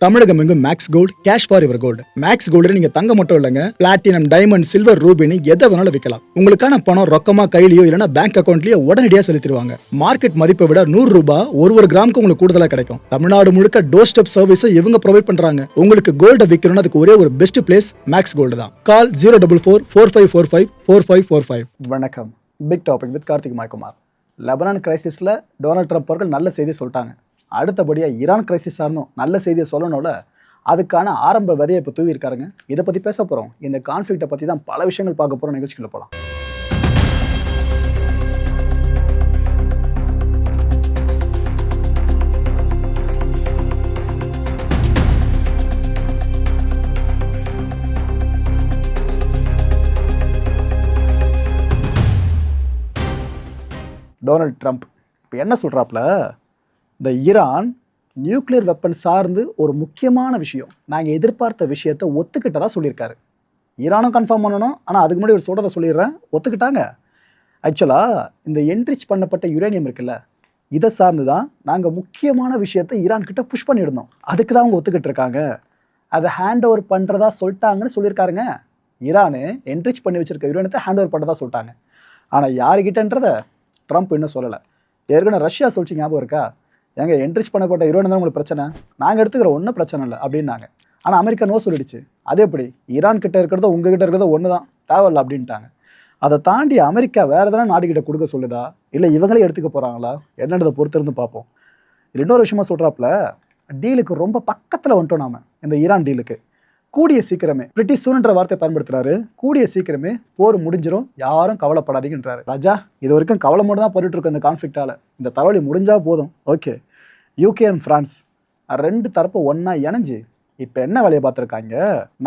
தமிழகம் எங்கும் Max Gold cash for your gold. Max Gold நீங்க தங்க மட்டும் இல்லைங்க, பிளாட்டினம், டைமண்ட், சில்வர், ரூபினி எதை வேணாலும் விற்கலாம். உங்களுக்கான பணம் ரொக்கமா கையிலயோ இல்லைன்னா பேங்க் அக்கௌண்ட்லயோ உடனடியாக செலுத்திடுவாங்க. மார்க்கெட் மதிப்பை விட 100 ரூபாய் ஒரு கிராமுக்கு உங்களுக்கு கூடுதலாக கிடைக்கும். தமிழ்நாடு முழுக்க டோர் ஸ்டெப் சர்வீஸும் இவங்க ப்ரொவைட் பண்றாங்க. உங்களுக்கு கோல்ட விற்கணும்னு அதுக்கு ஒரே ஒரு பெஸ்ட் பிளேஸ் மேக்ஸ் கோல்டு தான். கால் 04445454545. வணக்கம். பிக் டாபிக் வித் கார்த்திக் மாய்குமார். லெபனான் கிரைசிஸில் டொனால்ட் ட்ரம்ப் அவர்கள் நல்ல செய்தி சொல்லிட்டாங்க. அடுத்தபடியாக ஈரான் கிரைசிஸ் சார்ந்தும் நல்ல செய்தியை சொல்லணும்ல, அதுக்கான ஆரம்ப விதையை இப்போ தூவிருக்காருங்க. இதை பற்றி பேச போகிறோம். இந்த கான்ஃப்ளிக்டை பற்றி தான் பல விஷயங்கள் பார்க்க போகிறோம். நிகழ்ச்சிக்குள்ள போகலாம். டொனால்ட் ட்ரம்ப் இப்போ என்ன சொல்கிறாப்புல, இந்த ஈரான் நியூக்ளியர் வெப்பன் சார்ந்து ஒரு முக்கியமான விஷயம், நாங்கள் எதிர்பார்த்த விஷயத்தை ஒத்துக்கிட்டதா சொல்லியிருக்காரு. ஈரானும் கன்ஃபார்ம் பண்ணணும், ஆனால் அதுக்கு முன்னாடி ஒரு சொல்கிறத சொல்லிடுறேன், ஒத்துக்கிட்டாங்க. ஆக்சுவலாக இந்த என்ரிச் பண்ணப்பட்ட யுரேனியம் இருக்குல்ல, இதை சார்ந்து தான் நாங்கள் முக்கியமான விஷயத்தை ஈரான்கிட்ட புஷ் பண்ணியிருந்தோம். அதுக்கு தான் அவங்க ஒத்துக்கிட்டு இருக்காங்க. அதை ஹேண்ட் ஓவர் பண்ணுறதா சொல்லிட்டாங்கன்னு சொல்லியிருக்காருங்க. ஈரானு என்ரிச் பண்ணி வச்சிருக்க யுரேனியத்தை ஹேண்ட் ஓவர் பண்ணுறதா சொல்லிட்டாங்க. ஆனால் யாருக்கிட்டன்றதை ட்ரம்ப் இன்னும் சொல்லலை. ஏற்கனவே ரஷ்யா சொல்லிச்சு, ஞாபகம் இருக்கா? எங்க என்ரிச் பண்ணப்பட்ட யுரேனியம் தான் உங்களுக்கு பிரச்சனை, நாங்கள் எடுத்துக்கிற ஒன்றும் பிரச்சனை இல்லை அப்படின்னாங்க. ஆனால் அமெரிக்கா நோ சொல்லிடுச்சு. அதே எப்படி ஈரான் கிட்ட இருக்கிறதோ உங்ககிட்ட இருக்கிறதோ ஒன்று தான், தேவையில்லை அப்படின்ட்டாங்க. அதை தாண்டி அமெரிக்கா வேறு எதனா நாடுகிட்ட கொடுக்க சொல்லுதா, இல்லை இவங்களே எடுத்துக்க போகிறாங்களா என்னன்றதை பொறுத்திருந்து பார்ப்போம். இன்னொரு விஷயமா சொல்கிறாப்புல, டீலுக்கு ரொம்ப பக்கத்தில் வந்துட்டோம் நாம. இந்த ஈரான் டீலுக்கு கூடிய சீக்கிரமே, பிரிட்டிஷ் சூன்ன்ற வார்த்தை பயன்படுத்துறாரு, கூடிய சீக்கிரமே போர் முடிஞ்சிடும், யாரும் கவலைப்படாதீங்கன்றாரு. ராஜா, இது வரைக்கும் கவலை மட்டும் தான் போட்டுட்டு இருக்கு இந்த கான்ஃப்ளிக்டால. இந்த தலைவலி முடிஞ்சா போதும். ஓகே, யூகே அண்ட் ஃப்ரான்ஸ் ரெண்டு தரப்பு ஒன்றா இணைஞ்சு இப்போ என்ன வேலையை பார்த்துருக்காங்க,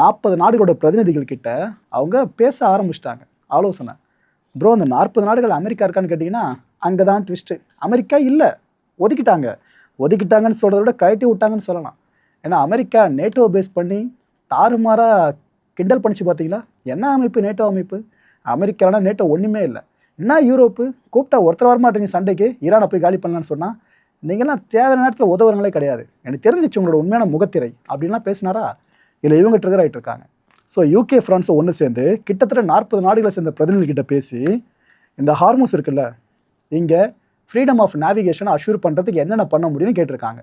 40 நாடுகளோட பிரதிநிதிகள் கிட்ட அவங்க பேச ஆரம்பிச்சிட்டாங்க. ஆலோசனை. ப்ரோ, இந்த 40 நாடுகள் அமெரிக்கா இருக்கான்னு கேட்டிங்கன்னா அங்கே தான் ட்விஸ்ட்டு. அமெரிக்கா இல்லை, ஒதுக்கிட்டாங்கன்னு சொல்கிறத விட கழட்டி விட்டாங்கன்னு சொல்லலாம். ஏன்னா அமெரிக்கா நேட்டோ பேஸ் பண்ணி தாறுமாறாக கிண்டல் பண்ணிச்சு. பார்த்தீங்களா என்ன அமைப்பு நேட்டோ அமைப்பு? அமெரிக்கானா நேட்டோ ஒன்றுமே இல்லை. என்ன யூரோப்பு கூப்பிட்டா ஒருத்தர் வரமாட்டீங்க சண்டைக்கு, ஈரானை போய் காலி பண்ணலான்னு சொன்னால் நீங்கள்லாம் தேவையான நேரத்தில் உதவுறங்களே கிடையாது, எனக்கு தெரிஞ்சிச்சு உங்களோட உண்மையான முகத்திரை அப்படின்லாம் பேசினாரா? இல்லை இவங்க ட்ரிகர் ஆகிட்டு இருக்காங்க. ஸோ யூகே ஃப்ரான்ஸை ஒன்று சேர்ந்து கிட்டத்தட்ட 40 நாடுகளை சேர்ந்த பிரதிநிதிகிட்ட பேசி இந்த ஹார்மோஸ் இருக்குல்ல, இங்கே ஃப்ரீடம் ஆஃப் நேவிகேஷனை அஷ்யூர் பண்ணுறதுக்கு என்னென்ன பண்ண முடியும்னு கேட்டிருக்காங்க.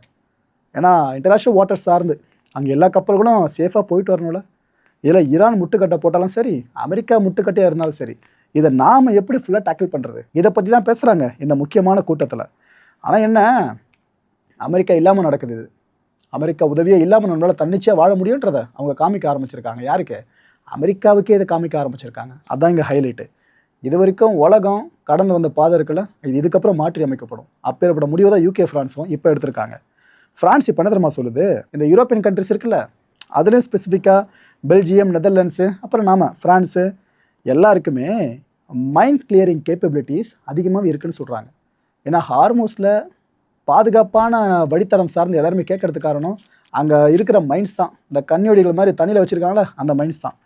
ஏன்னா இன்டர்நேஷ்னல் வாட்டர் சார்ந்து அங்கே எல்லா கப்பல்களும் சேஃபாக போயிட்டு வரணும்ல. இதில் ஈரான் முட்டுக்கட்டை போட்டாலும் சரி, அமெரிக்கா முட்டுக்கட்டையாக இருந்தாலும் சரி, இதை நாம் எப்படி ஃபுல்லாக டேக்கிள் பண்ணுறது, இதை பற்றி தான் பேசுகிறாங்க இந்த முக்கியமான கூட்டத்தில். ஆனால் என்ன, அமெரிக்கா இல்லாமல் நடக்குது. இது அமெரிக்கா உதவியே இல்லாமல் நம்மளால் தன்னிச்சையாக வாழ முடியுன்றதை அவங்க காமிக்க ஆரம்பிச்சிருக்காங்க. யாருக்கு? அமெரிக்காவுக்கே இதை காமிக்க ஆரம்பிச்சிருக்காங்க. அதுதான் இங்கே ஹைலைட்டு. இது வரைக்கும் உலகம் கடந்து வந்த பாதை இருக்குல்ல, இதுக்கப்புறம் மாற்றி அமைக்கப்படும். அப்பேற்பட்ட முடிவு தான் யூகே ஃப்ரான்ஸும் இப்போ எடுத்திருக்காங்க. ஃப்ரான்ஸ் இப்போ என்ன தெரியுமா சொல்லுது, இந்த யூரோப்பியன் கண்ட்ரிஸ் இருக்குல்ல, அதுலேயும் ஸ்பெசிஃபிக்காக பெல்ஜியம், நெதர்லாண்ட்ஸு, அப்புறம் நாம ஃப்ரான்ஸு எல்லாருக்குமே மைண்ட் கிளியரிங் கேப்பபிலிட்டிஸ் அதிகமாக இருக்குதுன்னு சொல்கிறாங்க. ஏன்னா ஹார்மோஸில் பாதுகாப்பான வழித்தடம் சார்ந்து எல்லாருமே கேட்கறதுக்கு காரணம் அங்கே இருக்கிற மைண்ட்ஸ் தான். இந்த கண்ணியோடிகள் மாதிரி தண்ணியில் வச்சுருக்காங்களே, அந்த மைண்ட்ஸ் தான்.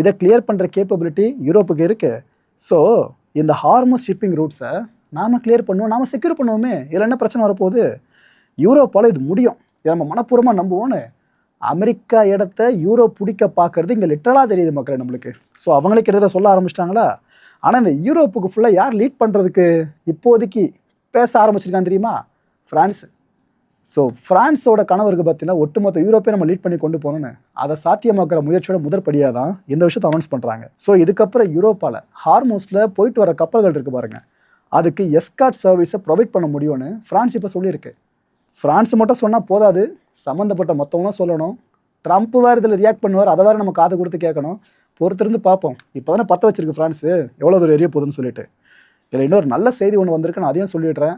இதை கிளியர் பண்ணுற கேப்பபிலிட்டி யூரோப்புக்கு இருக்குது. ஸோ இந்த ஹார்மோஸ் ஷிப்பிங் ரூட்ஸை நாம் கிளியர் பண்ணுவோம், நாம் செக்யூர் பண்ணுவோமே, இதில் என்ன பிரச்சனை வரப்போகுது? யூரோப்பால் இது முடியும், இதை நம்ம மனப்பூர்வமாக நம்புவோன்னு அமெரிக்கா இடத்த யூரோப் பிடிக்க பார்க்கறது இங்கே லிட்டரலாக தெரியுது மக்கள் நம்மளுக்கு. ஸோ அவங்களே கிட்டத்தட்ட சொல்ல ஆரம்பிச்சிட்டாங்களா. ஆனால் இந்த யூரோப்புக்கு ஃபுல்லாக யார் லீட் பண்ணுறதுக்கு இப்போதைக்கு பேச ஆரம்பிச்சிருக்கான்னு தெரியுமா? ஃப்ரான்ஸு. ஸோ ஃப்ரான்ஸோட கனவு பார்த்தீங்கன்னா ஒட்டுமொத்த யூரோப்பே நம்ம லீட் பண்ணி கொண்டு போகணுன்னு, அதை சாத்தியமாக்குற முயற்சியோட முதற்படியாக தான் இந்த விஷயத்தை அனௌன்ஸ் பண்ணுறாங்க. ஸோ இதுக்கப்புறம் யூரோப்பால் ஹார்மோஸில் போயிட்டு வர கப்பல்கள் இருக்குது பாருங்கள், அதுக்கு எஸ்கார்ட் சர்வீஸை ப்ரொவைட் பண்ண முடியும்னு ஃப்ரான்ஸ் இப்போ சொல்லியிருக்கு. ஃப்ரான்ஸ் மட்டும் சொன்னால் போதாது, சம்மந்தப்பட்ட மொத்தவங்களும் சொல்லணும். ட்ரம்ப் வேறு இதில் ரியாக்ட் பண்ணுவார், அதை வேறு நம்ம காது கொடுத்து கேட்கணும். பொறுத்திருந்து பார்ப்போம். இப்போ தானே பற்ற வச்சிருக்கு ஃப்ரான்ஸு, எவ்வளோ தூரம் எரிய போகுதுன்னு சொல்லிட்டு. இதில் இன்னொரு நல்ல செய்தி ஒன்று வந்திருக்கு, நான் அதையும் சொல்லிடுறேன்.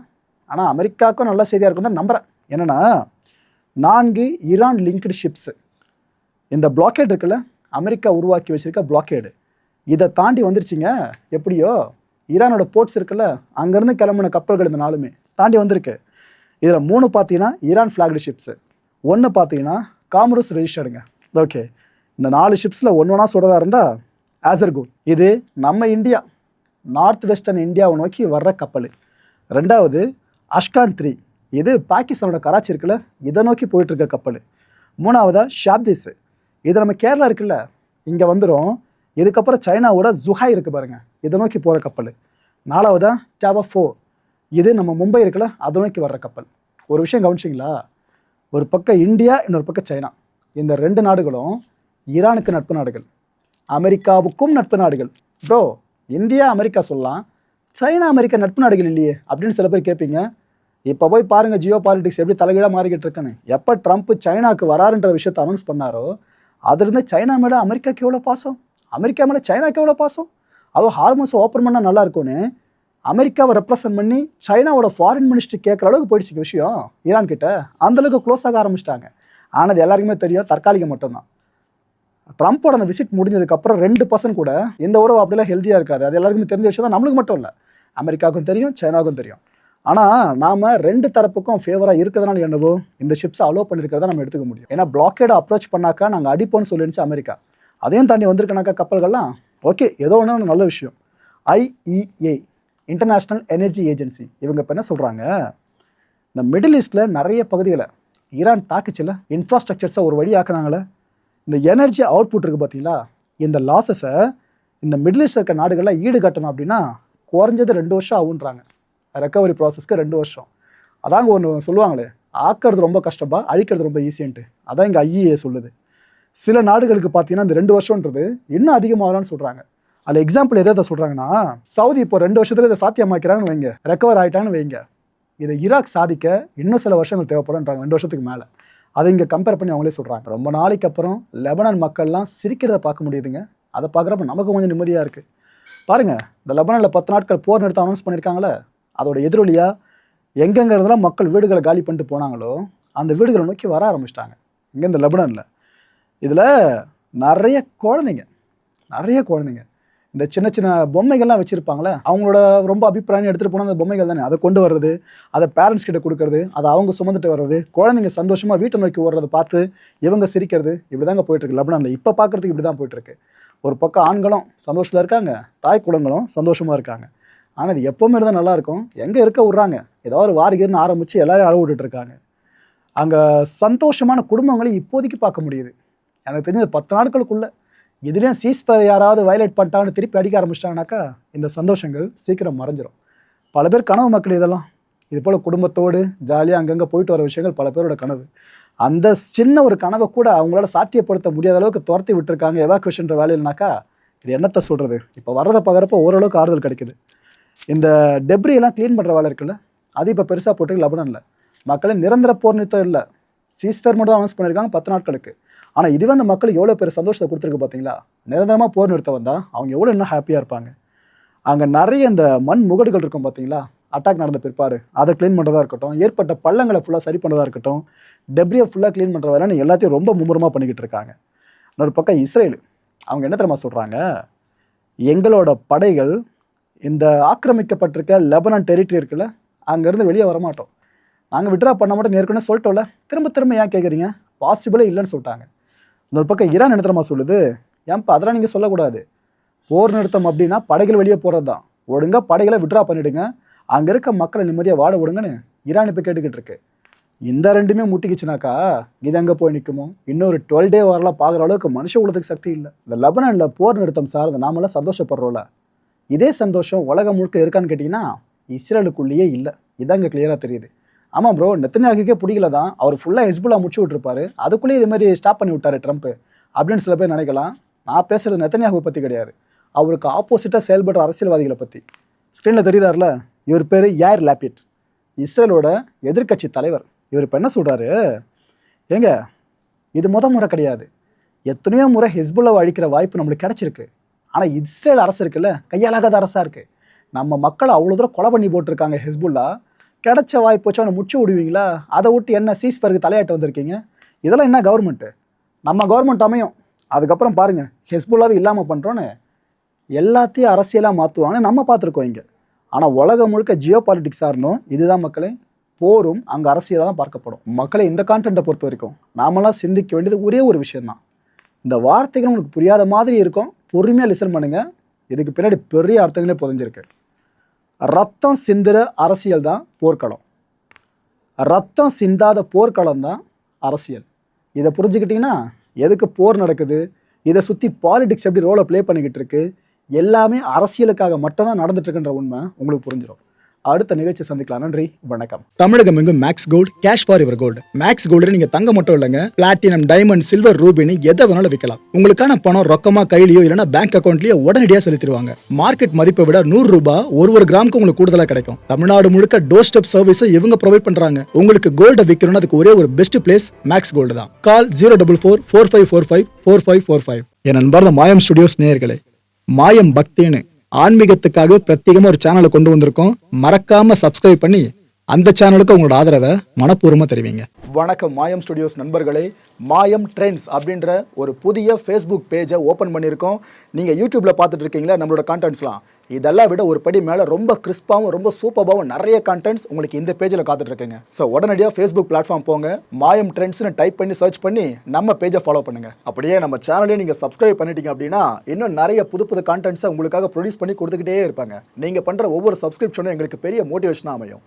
ஆனால் அமெரிக்காவுக்கும் நல்ல செய்தியாக இருக்கும் தான் நம்புகிறேன். என்னென்னா 4 ஈரான் லிங்க்டு ஷிப்ஸு, இந்த பிளாக்கேட் இருக்குல்ல, அமெரிக்கா உருவாக்கி வச்சுருக்க பிளாக்கேடு, இதை தாண்டி வந்துருச்சுங்க. எப்படியோ ஈரானோட போர்ட்ஸ் இருக்குல்ல, அங்கேருந்து கிளம்புன கப்பல்கள் இந்த நாளுமே தாண்டி வந்திருக்கு. இதில் 3 பார்த்தீங்கன்னா ஈரான் ஃப்ளாக்டு ஷிப்ஸு, 1 பார்த்தீங்கன்னா காமரூஸ் ரெஜிஸ்டர்டுங்க. ஓகே, இந்த 4 ஷிப்ஸில் ஒன்றா சொல்கிறதா இருந்தால் ஆசர்கூன், இது நம்ம இந்தியா, நார்த் வெஸ்டர்ன் இந்தியாவை நோக்கி வர்ற கப்பல். 2வது அஷ்கான் 3, இது பாகிஸ்தானோட கராச்சி இருக்குல்ல, இதை நோக்கி போயிட்டுருக்க கப்பல். மூணாவதா ஷாப்தீஸ். இது நம்ம கேரளா இருக்குல்ல, இங்கே வந்துடும். இதுக்கப்புறம் சைனாவோட ஜுஹாய் இருக்குது பாருங்கள், இதை நோக்கி போகிற கப்பல். நாலாவதா டாவா 4, இது நம்ம மும்பை இருக்குல்ல, அதை நோக்கி வர்ற கப்பல். ஒரு விஷயம் கவனிச்சிங்களா, ஒரு பக்கம் இந்தியா, இன்னொரு பக்கம் சைனா. இந்த 2 நாடுகளும் ஈரானுக்கு நட்பு நாடுகள், அமெரிக்காவுக்கும் நட்பு நாடுகள். ப்ரோ, இந்தியா அமெரிக்கா சொல்லலாம், சைனா அமெரிக்கா நட்பு நாடுகள் இல்லையே அப்படின்னு சில பேர் கேட்பீங்க. இப்போ போய் பாருங்கள் ஜியோ பாலிட்டிக்ஸ் எப்படி தலைகீழாக மாறிக்கிட்டு இருக்குன்னு. எப்போ ட்ரம்ப் சைனாவுக்கு வராருன்ற விஷயத்தை அனௌன்ஸ் பண்ணாரோ அதுலேருந்து சைனா மேலே அமெரிக்காவுக்கு எவ்வளோ பாசம், அமெரிக்கா மேலே சைனாவுக்கு எவ்வளோ பாசம். அதுவும் ஹார்மோஸ் ஓப்பன் பண்ணால் நல்லா இருக்கும்னு அமெரிக்காவை ரெப்ரசன்ட் பண்ணி சைனாவோட ஃபாரின் மினிஸ்டர் கேட்குற அளவுக்கு போயிடுச்சு விஷயம். ஈரான் கிட்ட அந்தளவுக்கு க்ளோஸ் ஆக ஆரம்பிச்சிட்டாங்க. ஆனால் அது எல்லாருக்குமே தெரியும், தற்காலிகம் மட்டும்தான். ட்ரம்ப்போட அந்த விசிட் முடிஞ்சதுக்கப்புறம் 2% கூட இந்த உறவு அப்படிலாம் ஹெல்த்தியாக இருக்காது. அது எல்லாருக்குமே தெரிஞ்ச விஷயம் தான், நம்மளுக்கு மட்டும் இல்லை, அமெரிக்காவுக்கும் தெரியும், சைனாவுக்கும் தெரியும். ஆனால் நாம் 2 தரப்புக்கும் ஃபேவராக இருக்கிறதுனால என்னவோ இந்த ஷிப்ஸை அலோவ் பண்ணியிருக்கிறத நம்ம எடுத்துக்க முடியும். ஏன்னா பிளாக்கேடை அப்ரோச் பண்ணாக்கா நாங்கள் அடிப்போம்னு சொல்லிருந்துச்சு அமெரிக்கா. அதையும் தாண்டி வந்திருக்கனாக்கா கப்பல்கள்லாம் ஓகே, ஏதோ ஒன்று நல்ல விஷயம். IEA, இன்டர்நேஷ்னல் எனர்ஜி ஏஜென்சி, இவங்க இப்போ என்ன சொல்கிறாங்க, இந்த மிடில் ஈஸ்ட்டில் நிறைய பகுதிகளை ஈரான் தாக்குச்சில் இன்ஃப்ராஸ்ட்ரக்சர்ஸை ஒரு வழி ஆக்குனாங்களே, இந்த எனர்ஜி அவுட்புட் இருக்குது பார்த்தீங்களா, இந்த லாஸஸை இந்த மிடில் ஈஸ்ட் இருக்க நாடுகளில் ஈடு கட்டணும் அப்படின்னா குறைஞ்சது 2 வருஷம் ஆகுன்றாங்க. ரெக்கவரி ப்ராசஸ்க்கு 2 வருஷம். அதாங்க ஒன்று சொல்லுவாங்களே, ஆக்கிறது ரொம்ப கஷ்டப்பா, அழிக்கிறது ரொம்ப ஈஸின்ட்டு. அதான் இங்கே IEA சொல்லுது. சில நாடுகளுக்கு பார்த்தீங்கன்னா இந்த 2 வருஷன்றது இன்னும் அதிகமாகலான்னு சொல்கிறாங்க. அதில் எக்ஸாம்பிள் எதை சொல்கிறாங்கன்னா, சவுதி இப்போ 2 வருஷத்துல இதை சாத்தியமாக்கிறான்னு வைங்க, ரெக்கவர் ஆகிட்டான்னு வைங்க, இதை ஈராக் சாதிக்க இன்னும் சில வருஷங்கள் தேவைப்படும்ன்றாங்க, 2 வருஷத்துக்கு மேலே. அதை இங்கே கம்பேர் பண்ணி அவங்களே சொல்கிறாங்க. ரொம்ப நாளைக்கு அப்புறம் லெபனான் மக்கள்லாம் சிரிக்கிறத பார்க்க முடியுதுங்க. அதை பார்க்குறப்ப நமக்கு கொஞ்சம் நிம்மதியாக இருக்குது. பாருங்கள், இந்த லெபனானில் 10 நாட்கள் போர் நிறுத்தம் அனௌன்ஸ் பண்ணியிருக்காங்களே, அதோட எதிரொலியாக எங்கெங்கிறதுலாம் மக்கள் வீடுகளை காலி பண்ணிட்டு போனாங்களோ அந்த வீடுகளை நோக்கி வர ஆரம்பிச்சிட்டாங்க இங்கே இந்த லெபனானில். இதில் நிறைய குழந்தைங்க இந்த சின்ன சின்ன பொம்மைகள்லாம் வச்சுருப்பாங்களே, அவங்களோட ரொம்ப அபிப்பிராயம் எடுத்துகிட்டு போனால் அந்த பொம்மைகள் தானே, அதை கொண்டு வர்றது, அதை பேரண்ட்ஸ் கிட்ட கொடுக்கறது, அதை அவங்க சுமந்துட்டு வர்றது, குழந்தைங்க சந்தோஷமாக வீட்டை நோக்கி ஓடுறதை பார்த்து இவங்க சிரிக்கிறது, இப்படி தாங்க போயிட்டுருக்கு லெபனானில். இப்போ பார்க்குறதுக்கு இப்படி தான் போயிட்டுருக்கு. ஒரு பக்கம் ஆண்களும் சந்தோஷத்தில் இருக்காங்க, தாய் குழந்தைகளும் சந்தோஷமாக இருக்காங்க. ஆனால் அது எப்போவுமே தான் நல்லாயிருக்கும், எங்கே இருக்க விட்றாங்க, ஏதோ ஒரு வாரிகர்னு ஆரம்பித்து எல்லாரையும் அளவு விட்டுட்ருக்காங்க. அங்கே சந்தோஷமான குடும்பங்களையும் இப்போதைக்கு பார்க்க முடியுது. எனக்கு தெரிஞ்சது 10 நாட்களுக்குள்ளே இதுலேயும் சீஸ்ஃபயர் யாராவது வயலேட் பண்ணிட்டான்னு திருப்பி அடிக்க ஆரம்பிச்சிட்டாங்கனாக்கா இந்த சந்தோஷங்கள் சீக்கிரம் மறைஞ்சிரும். பல பேர் கனவு மக்கள் இதெல்லாம், இது போல் குடும்பத்தோடு ஜாலியாக அங்கங்கே போயிட்டு வர விஷயங்கள் பல பேரோட கனவு. அந்த சின்ன ஒரு கனவை கூட அவங்களால சாத்தியப்படுத்த முடியாத அளவுக்கு துரத்தி விட்டுருக்காங்க எவாக்குவேஷன்ற வேலையில்னாக்கா இது என்னத்தை சொல்கிறது. இப்போ வர்றதை பார்க்குறப்ப ஓரளவுக்கு ஆறுதல் கிடைக்குது. இந்த டெப்ரியெல்லாம் க்ளீன் பண்ணுற வேலை இருக்குல்ல, அது இப்போ பெருசாக போட்டு லெபனானில் மக்களே நிரந்தர போர் நிறுத்தம் இல்லை, சீஸ்ஃபயர் மட்டும் அனௌன்ஸ் பண்ணியிருக்காங்க 10 நாட்களுக்கு. ஆனால் இதுவே அந்த மக்களுக்கு எவ்வளோ பெரிய சந்தோஷத்தை கொடுத்துருக்கு பார்த்தீங்களா. நிரந்தரமாக போர் நிறுத்தம் வந்தால் அவங்க எவ்வளோ இன்னும் ஹாப்பியாக இருப்பாங்க. அங்கே நிறைய இந்த மண் முகடுகள் இருக்கும் பார்த்தீங்களா, அட்டாக் நடந்த பிற்பாடு அதை க்ளீன் பண்ணுறதா இருக்கட்டும், ஏற்பட்ட பள்ளங்களை ஃபுல்லாக சரி பண்ணுறதா இருக்கட்டும், டெப்ரியை ஃபுல்லாக க்ளீன் பண்ணுற வேலைன்னு எல்லாத்தையும் ரொம்ப மும்முரமாக பண்ணிக்கிட்டு இருக்காங்க. இன்னொரு பக்கம் இஸ்ரேல், அவங்க என்ன தெரியுமா சொல்கிறாங்க, எங்களோட படைகள் இந்த ஆக்கிரமிக்கப்பட்டிருக்க லெபனான் டெரிட்டரி இருக்குல்ல, அங்கேருந்து வெளியே வரமாட்டோம், நாங்கள் விட்ரா பண்ண மாட்டோம் ஏற்கனவே சொல்லிட்டோம்ல, திரும்ப ஏன் கேட்குறீங்க, பாசிபிளே இல்லைன்னு சொல்லிட்டாங்க. இன்னொரு பக்கம் ஈரான் என்ன தெரியுமா சொல்லுது, ஏன்ப்பா அதெல்லாம் நீங்கள் சொல்லக்கூடாது, போர் நிறுத்தம் அப்படின்னா படைகள் வெளியே போகிறது தான், ஒழுங்காக படைகளை விட்ரா பண்ணிவிடுங்க, அங்கே இருக்க மக்களை நிம்மதியாக வாட விடுங்கன்னு ஈரான் இப்போ கேட்டுக்கிட்டு இருக்கு. இந்த 2மே முட்டிக்கிச்சுனாக்கா இது எங்கே போய் நிற்குமோ, இன்னொரு 12 டே வரலாம் பார்க்குற அளவுக்கு மனுஷ உள்ளதுக்கு சக்தி இல்லை. இந்த லெபனானில் போர் நிறுத்தம் சார்ந்து நாமெல்லாம் சந்தோஷப்படுறோம்ல, இதே சந்தோஷம் உலகம் முழுக்க இருக்கான்னு கேட்டிங்கன்னா இஸ்ரேலுக்குள்ளேயே இல்லை. இதாங்க கிளியராக தெரியுது. ஆமாம் ப்ரோ, நெத்தன்யாகுக்கே பிடிக்கல தான், அவர் ஃபுல்லாக ஹெஸ்புல்லா முடிச்சு விட்டுருப்பாரு, அதுக்குள்ளேயே இது மாதிரி ஸ்டாப் பண்ணி விட்டாரு ட்ரம்ப் அப்படின்னு சில பேர் நினைக்கலாம். நான் பேசுகிறது நெத்தன்யாகு பற்றி கிடையாது, அவருக்கு ஆப்போசிட்டாக செயல்படுற அரசியல்வாதிகளை பற்றி. ஸ்க்ரீனில் தெரிகிறார்ல, இவர் பேர் யார் லாபிட், இஸ்ரேலோட எதிர்க்கட்சி தலைவர். இவர் இப்போ என்ன சொல்கிறாரு, ஏங்க இது முறை கிடையாது, எத்தனையோ முறை ஹெஸ்புல்லாவை அழிக்கிற வாய்ப்பு நம்மளுக்கு கிடச்சிருக்கு, ஆனால் இஸ்ரேல் அரசு இருக்குல்ல கையாலாகாத அரசாக இருக்குது, நம்ம மக்களை அவ்வளோ தூரம் கொலை பண்ணி போட்டிருக்காங்க ஹெஸ்புல்லா, கிடைச்ச வாய்ப்பு வச்சு அவனை முடிச்சு விடுவீங்களா, அதை விட்டு என்ன சீஸ்ஃபயருக்கு தலையாட்டு வந்திருக்கீங்க, இதெல்லாம் என்ன கவர்மெண்ட்டு, நம்ம கவர்மெண்ட் அமையும் அதுக்கப்புறம் பாருங்கள் ஹெஸ்புல்லாவே இல்லாமல் பண்ணுறோன்னு எல்லாத்தையும் அரசியலாக மாற்றுவாங்கன்னு நம்ம பார்த்துருக்கோம் இங்கே. ஆனால் உலகம் முழுக்க ஜியோ பாலிட்டிக்ஸாக இருந்தோம், இதுதான் மக்களே, போரும் அங்கே அரசியலாக தான் பார்க்கப்படும். மக்களை இந்த கான்டென்ட்டை பொறுத்த வரைக்கும் நாமெல்லாம் சிந்திக்க வேண்டியது ஒரே ஒரு விஷயந்தான். இந்த வார்த்தைகள் உங்களுக்கு புரியாத மாதிரி இருக்கும், பொறுமையாக லிசன் பண்ணுங்கள், இதுக்கு பின்னாடி பெரிய அர்த்தங்களே புதைஞ்சிருக்கு. ரத்தம் சிந்துற அரசியல் தான் போர்க்களம், ரத்தம் சிந்தாத போர்க்களம் தான் அரசியல். இதை புரிஞ்சுக்கிட்டீங்கன்னா எதுக்கு போர் நடக்குது, இதை சுற்றி பாலிடிக்ஸ் எப்படி ரோலை ப்ளே பண்ணிக்கிட்டு இருக்கு, எல்லாமே அரசியலுக்காக மட்டும்தான் நடந்துட்டு இருக்குன்ற உண்மை உங்களுக்கு புரிஞ்சிடும். அடுத்த நிகழ்ச்சி சந்திக்கலாம். நன்றி, வணக்கம். தமிழகம் எங்கும் Max Gold, cash for your gold. Max Gold நீங்க தங்கம் மட்டும் இல்லைங்க, பிளாட்டினம், டைமண்ட், சில்வர், ரூபினி எதை வேணாலும் விற்கலாம். உங்களுக்கான பணம் ரொக்கமா கையிலயோ இல்லைன்னா பேங்க் அக்கௌண்ட்லயோ உடனடியாக செலுத்திடுவாங்க. மார்க்கெட் மதிப்பை விட 100 ரூபாய் ஒரு கிராமுக்கு உங்களுக்கு கூடுதலா கிடைக்கும். தமிழ்நாடு முழுக்க டோர் ஸ்டெப் சர்வீஸும் இவங்க ப்ரொவைட் பண்றாங்க. உங்களுக்கு கோல்ட விற்கணும்னு அதுக்கு ஒரே ஒரு பெஸ்ட் பிளேஸ் மேக்ஸ் கோல்டு தான். கால் 04445454545. என் அன்பார்ந்த மாயம் ஸ்டுடியோஸ் நேயர்களே, மாயம் பக்தின்னு ஆன்மீகத்துக்காக பிரத்யேகமா ஒரு சேனலை கொண்டு வந்திருக்கோம். மறக்காம சப்ஸ்கிரைப் பண்ணி அந்த சேனலுக்கு உங்களோட ஆதரவை மனப்பூர்வமா தெரிவிங்க. வணக்கம் மாயம் ஸ்டுடியோஸ் நண்பர்களே. மாயம் ட்ரெண்ட்ஸ் அப்படின்ற ஒரு புதிய ஃபேஸ்புக் பேஜை ஓப்பன் பண்ணியிருக்கோம். நீங்கள் யூடியூப்ல பார்த்துட்டு இருக்கீங்களா நம்மளோட கான்டென்ட்ஸ்லாம், இதெல்லாம் விட ஒரு படி மேலே ரொம்ப கிறிஸ்பாகவும் ரொம்ப சூப்பராகவும் நிறைய கான்டென்ட்ஸ் உங்களுக்கு இந்த பேஜில் காத்துட்டு இருக்குங்க. ஸோ உடனடியாக ஃபேஸ்புக் பிளாட்ஃபார்ம் போங்க, மாயம் ட்ரெண்ட்ஸ்னு டைப் பண்ணி சர்ச் பண்ணி நம்ம பேஜை ஃபாலோ பண்ணுங்க. அப்படியே நம்ம சேனலையும் நீங்கள் சப்ஸ்கிரைப் பண்ணிட்டீங்க அப்படின்னா இன்னும் நிறைய புது கான்டென்ட்ஸை உங்களுக்காக ப்ரொடியூஸ் பண்ணி கொடுத்துக்கிட்டே இருப்பாங்க. நீங்கள் பண்ணுற ஒவ்வொரு சப்ஸ்கிரிப்ஷனும் எங்களுக்கு பெரிய மோட்டிவேஷனாக அமையும்.